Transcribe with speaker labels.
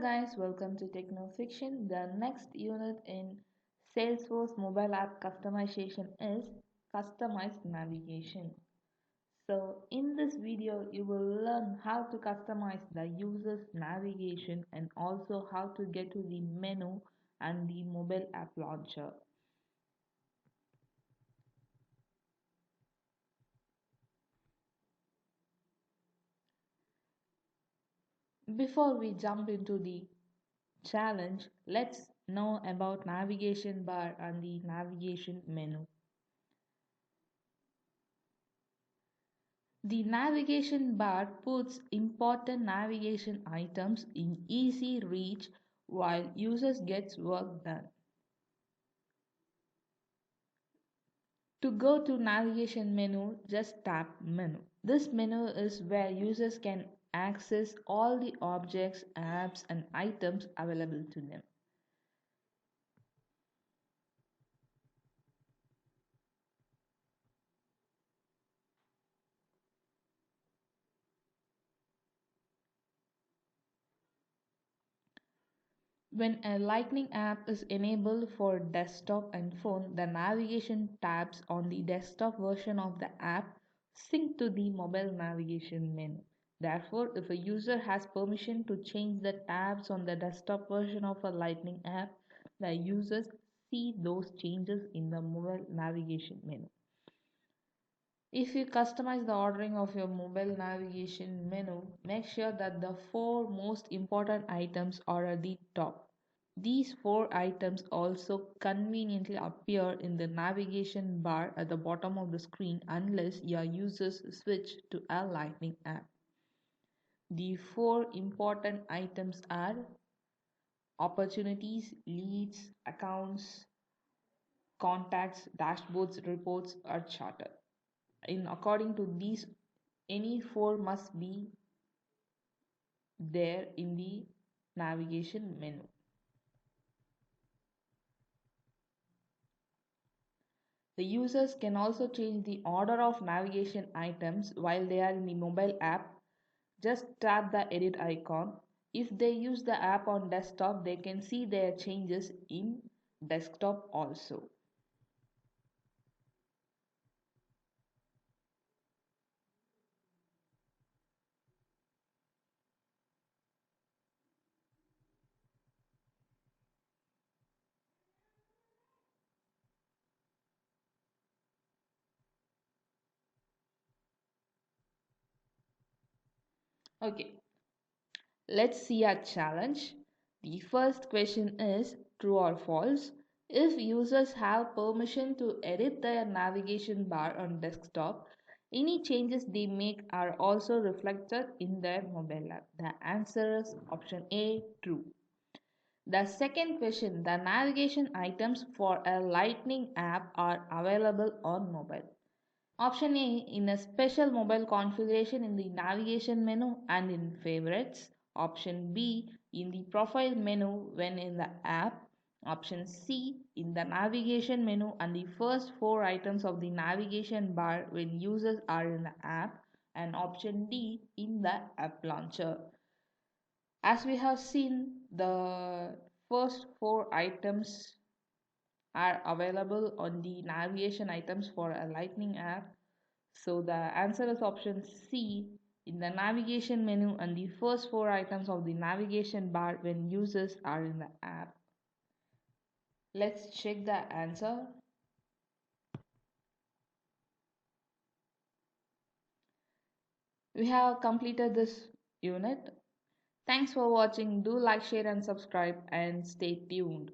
Speaker 1: guys, welcome to Techno Fiction. The next unit in Salesforce mobile app customization is customized navigation. So in this video, you will learn how to customize the user's navigation and also how to get to the menu and the mobile app launcher. Before we jump into the challenge, let's know about navigation bar and the navigation menu. The navigation bar puts important navigation items in easy reach while users gets work done. To go to navigation menu, just tap menu. This menu is where users can access all the objects, apps and items available to them. When a Lightning app is enabled for desktop and phone, the navigation tabs on the desktop version of the app sync to the mobile navigation menu. Therefore, if a user has permission to change the tabs on the desktop version of a Lightning app, the users see those changes in the mobile navigation menu. If you customize the ordering of your mobile navigation menu, make sure that the four most important items are at the top. These four items also conveniently appear in the navigation bar at the bottom of the screen unless your users switch to a Lightning app. The four important items are opportunities, leads, accounts, contacts, dashboards, reports, or charter. In according to these, any four must be there in the navigation menu. The users can also change the order of navigation items while they are in the mobile app. Just tap the edit icon. If they use the app on desktop, they can see their changes in desktop also. Okay, let's see a challenge. The first question is true or false. If users have permission to edit their navigation bar on desktop, any changes they make are also reflected in their mobile app. The answer is option A, true. The second question, the navigation items for a Lightning app are available on mobile. Option A, in a special mobile configuration in the navigation menu and in favorites. Option B, in the profile menu when in the app. Option C, in the navigation menu and the first four items of the navigation bar when users are in the app. And option D, in the app launcher. As we have seen, the first four items are available on the navigation items for a Lightning app. So the answer is option C, in the navigation menu and the first four items of the navigation bar when users are in the app. Let's check the answer. We have completed this unit. Thanks for watching. Do like, share and subscribe and stay tuned.